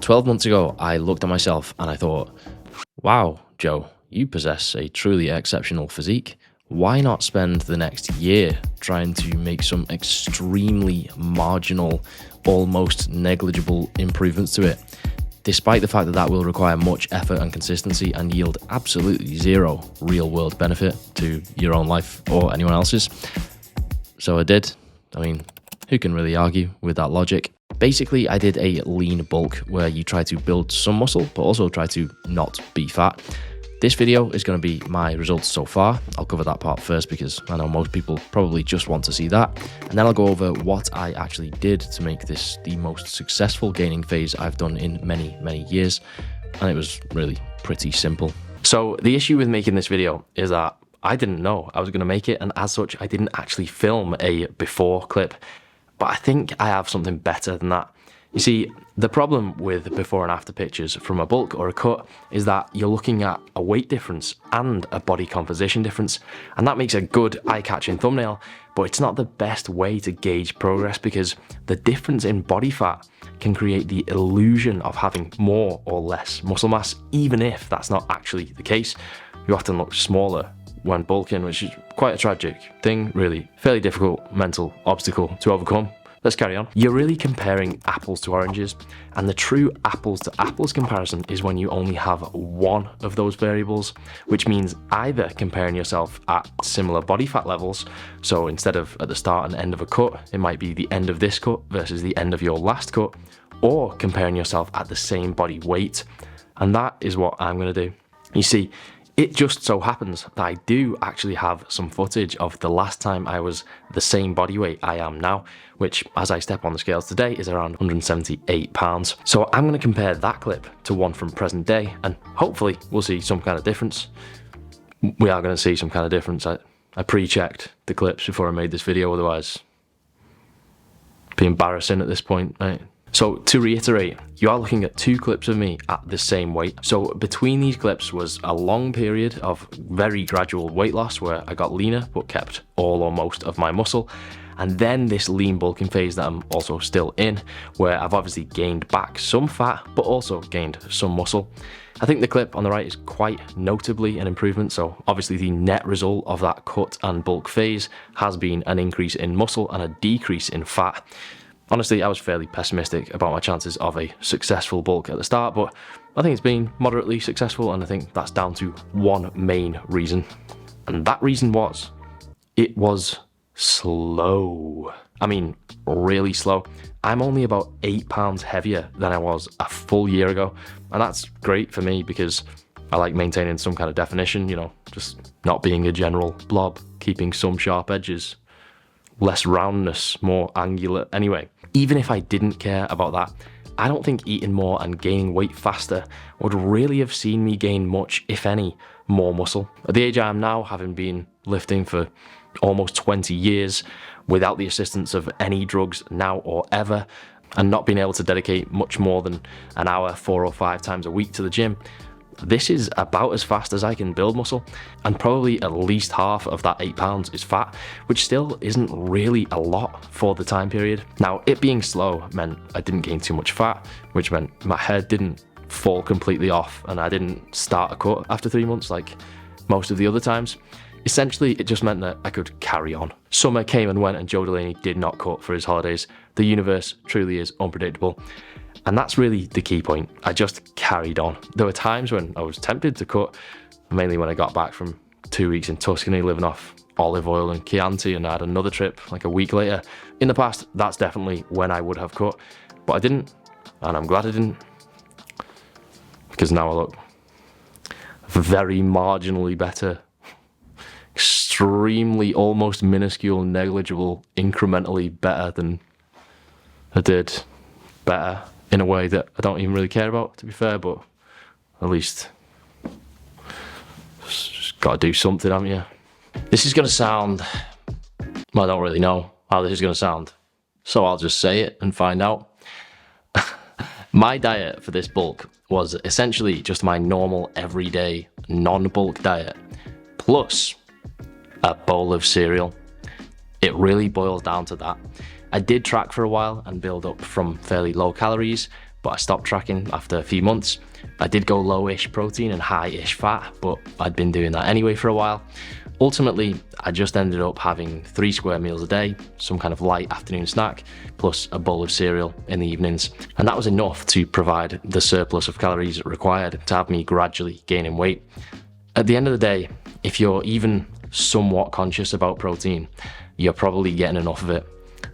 12 months ago, I looked at myself and I thought, wow, Joe, you possess a truly exceptional physique. Why not spend the next year trying to make some extremely marginal, almost negligible improvements to it, despite the fact that that will require much effort and consistency and yield absolutely zero real-world benefit to your own life or anyone else's? So I did. I mean, who can really argue with that logic? Basically, I did a lean bulk where you try to build some muscle, but also try to not be fat. This video is going to be my results so far. I'll cover that part first because I know most people probably just want to see that. And then I'll go over what I actually did to make this the most successful gaining phase I've done in many, many years. And it was really pretty simple. So the issue with making this video is that I didn't know I was going to make it. And as such, I didn't actually film a before clip. But I think I have something better than that. You see, the problem with before and after pictures from a bulk or a cut is that you're looking at a weight difference and a body composition difference, and that makes a good eye-catching thumbnail, but it's not the best way to gauge progress because the difference in body fat can create the illusion of having more or less muscle mass, even if that's not actually the case. You often look smaller when bulking, which is quite a tragic thing, really. Fairly difficult mental obstacle to overcome. Let's carry on. You're really comparing apples to oranges, and the true apples to apples comparison is when you only have one of those variables, which means either comparing yourself at similar body fat levels, so instead of at the start and end of a cut, it might be the end of this cut versus the end of your last cut, or comparing yourself at the same body weight, and that is what I'm going to do. You see, it just so happens that I do actually have some footage of the last time I was the same body weight I am now, which as I step on the scales today is around 178 pounds. So I'm going to compare that clip to one from present day and hopefully we'll see some kind of difference. We are going to see some kind of difference. I pre-checked the clips before I made this video, otherwise it'd be embarrassing at this point, right? So to reiterate, you are looking at two clips of me at the same weight. So between these clips was a long period of very gradual weight loss where I got leaner but kept all or most of my muscle. And then this lean bulking phase that I'm also still in, where I've obviously gained back some fat, but also gained some muscle. I think the clip on the right is quite notably an improvement. So obviously the net result of that cut and bulk phase has been an increase in muscle and a decrease in fat. Honestly, I was fairly pessimistic about my chances of a successful bulk at the start, but I think it's been moderately successful, and I think that's down to one main reason. And that reason was, it was slow. I mean, really slow. I'm only about 8 pounds heavier than I was a full year ago, and that's great for me because I like maintaining some kind of definition, you know, just not being a general blob, keeping some sharp edges, less roundness, more angular. Anyway, even if I didn't care about that, I don't think eating more and gaining weight faster would really have seen me gain much, if any, more muscle. At the age I am now, having been lifting for almost 20 years without the assistance of any drugs now or ever, and not being able to dedicate much more than an hour 4 or 5 times a week to the gym, this is about as fast as I can build muscle, and probably at least half of that 8 pounds is fat, which still isn't really a lot for the time period. Now, it being slow meant I didn't gain too much fat, which meant my head didn't fall completely off and I didn't start a cut after 3 months like most of the other times. Essentially, it just meant that I could carry on. Summer came and went and Joe Delaney did not cut for his holidays. The universe truly is unpredictable. And that's really the key point. I just carried on. There were times when I was tempted to cut, mainly when I got back from 2 weeks in Tuscany living off olive oil and Chianti, and I had another trip like a week later. In the past, that's definitely when I would have cut, but I didn't, and I'm glad I didn't, because now I look very marginally better, extremely, almost minuscule, negligible, incrementally better than I did. Better in a way that I don't even really care about, to be fair, but at least just gotta do something, haven't you? This is gonna sound, well, I don't really know how this is gonna sound, so I'll just say it and find out. My diet for this bulk was essentially just my normal everyday non-bulk diet, plus a bowl of cereal. It really boils down to that. I did track for a while and build up from fairly low calories, but I stopped tracking after a few months. I did go low-ish protein and high-ish fat, but I'd been doing that anyway for a while. Ultimately, I just ended up having 3 square meals a day, some kind of light afternoon snack, plus a bowl of cereal in the evenings. And that was enough to provide the surplus of calories required to have me gradually gaining weight. At the end of the day, if you're even somewhat conscious about protein, you're probably getting enough of it.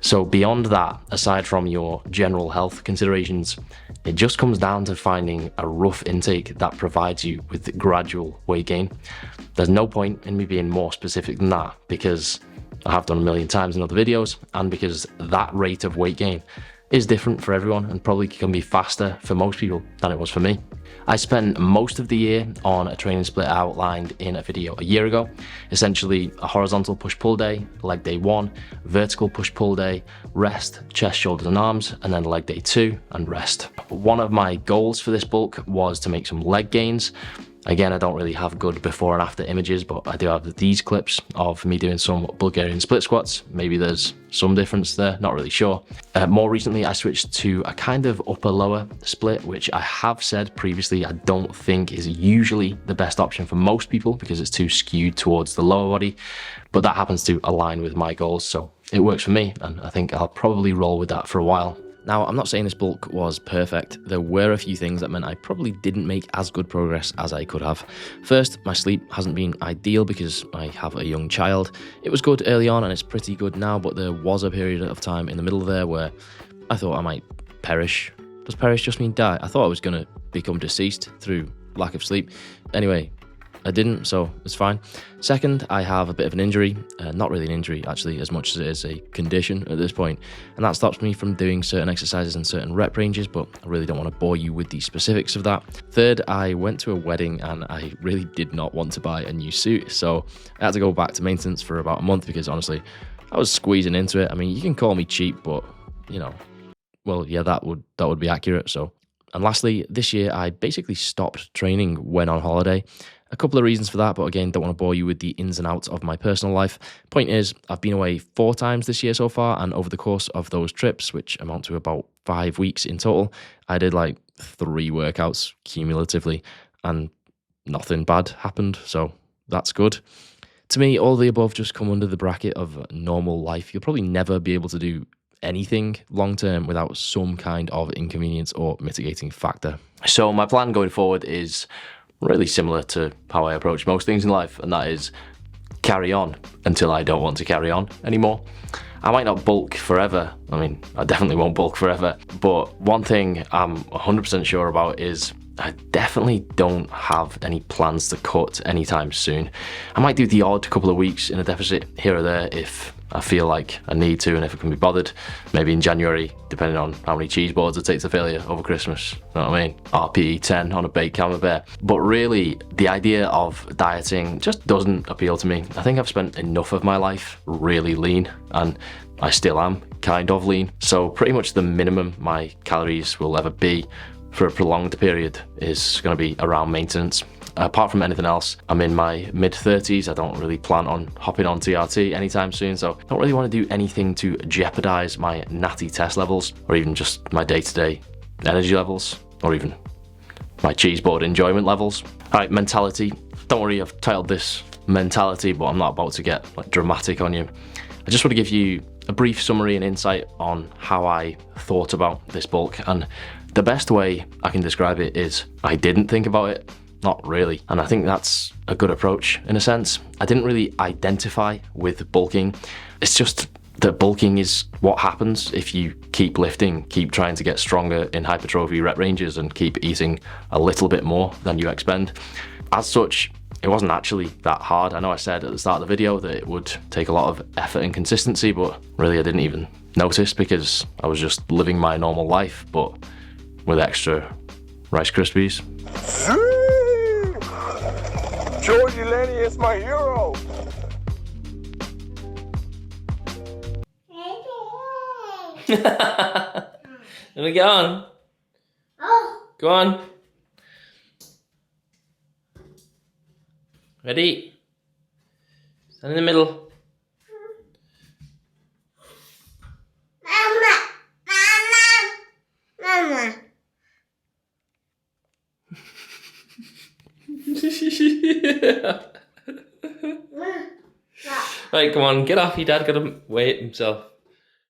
So beyond that, aside from your general health considerations, it just comes down to finding a rough intake that provides you with gradual weight gain. There's no point in me being more specific than that, because I have done a million times in other videos, and because that rate of weight gain is different for everyone and probably can be faster for most people than it was for me. I spent most of the year on a training split outlined in a video a year ago. Essentially a horizontal push-pull day, leg day 1, vertical push-pull day, rest, chest, shoulders and arms, and then leg day 2 and rest. One of my goals for this bulk was to make some leg gains. Again, I don't really have good before and after images, but I do have these clips of me doing some Bulgarian split squats. Maybe there's some difference there, not really sure. More recently, I switched to a kind of upper-lower split, which I have said previously I don't think is usually the best option for most people because it's too skewed towards the lower body, but that happens to align with my goals, so it works for me, and I think I'll probably roll with that for a while. Now, I'm not saying this bulk was perfect. There were a few things that meant I probably didn't make as good progress as I could have. First, my sleep hasn't been ideal because I have a young child. It was good early on and it's pretty good now, but there was a period of time in the middle there where I thought I might perish. Does perish just mean die? I thought I was going to become deceased through lack of sleep. Anyway, I didn't, so it's fine. Second, I have a bit of an injury, not really an injury actually, as much as it is a condition at this point, and that stops me from doing certain exercises and certain rep ranges, but I really don't want to bore you with the specifics of that. Third, I went to a wedding and I really did not want to buy a new suit, so I had to go back to maintenance for about a month because honestly, I was squeezing into it. I mean, you can call me cheap, but you know, well, yeah, that would be accurate. So, and lastly, this year I basically stopped training when on holiday. A couple of reasons for that, but again, don't want to bore you with the ins and outs of my personal life. Point is, I've been away 4 times this year so far, and over the course of those trips, which amount to about 5 weeks in total, I did like 3 workouts cumulatively, and nothing bad happened, so that's good. To me, all the above just come under the bracket of normal life. You'll probably never be able to do anything long term without some kind of inconvenience or mitigating factor. So my plan going forward is really similar to how I approach most things in life, and that is carry on until I don't want to carry on anymore. I might not bulk forever. I mean, I definitely won't bulk forever, but one thing I'm 100% sure about is I definitely don't have any plans to cut anytime soon. I might do the odd couple of weeks in a deficit here or there if I feel like I need to and if I can be bothered. Maybe in January, depending on how many cheese boards I take to failure over Christmas. You know what I mean? RPE 10 on a baked camembert. But really, the idea of dieting just doesn't appeal to me. I think I've spent enough of my life really lean, and I still am kind of lean. So pretty much the minimum my calories will ever be for a prolonged period is going to be around maintenance. Apart from anything else, I'm in my mid-30s. I don't really plan on hopping on TRT anytime soon, so I don't really want to do anything to jeopardize my natty test levels, or even just my day-to-day energy levels, or even my cheese board enjoyment levels. All right, mentality. Don't worry, I've titled this mentality, but I'm not about to get like dramatic on you. I just want to give you a brief summary and insight on how I thought about this bulk, and the best way I can describe it is I didn't think about it. Not really. And I think that's a good approach in a sense. I didn't really identify with bulking. It's just that bulking is what happens if you keep lifting, keep trying to get stronger in hypertrophy rep ranges, and keep eating a little bit more than you expend. As such, it wasn't actually that hard. I know I said at the start of the video that it would take a lot of effort and consistency, but really I didn't even notice because I was just living my normal life, but with extra Rice Krispies. Georgie Lenny is my hero. Let me get on. Oh. Go on. Ready? Stand in the middle. Mama. Right, come on, get off. Your dad got to wait himself.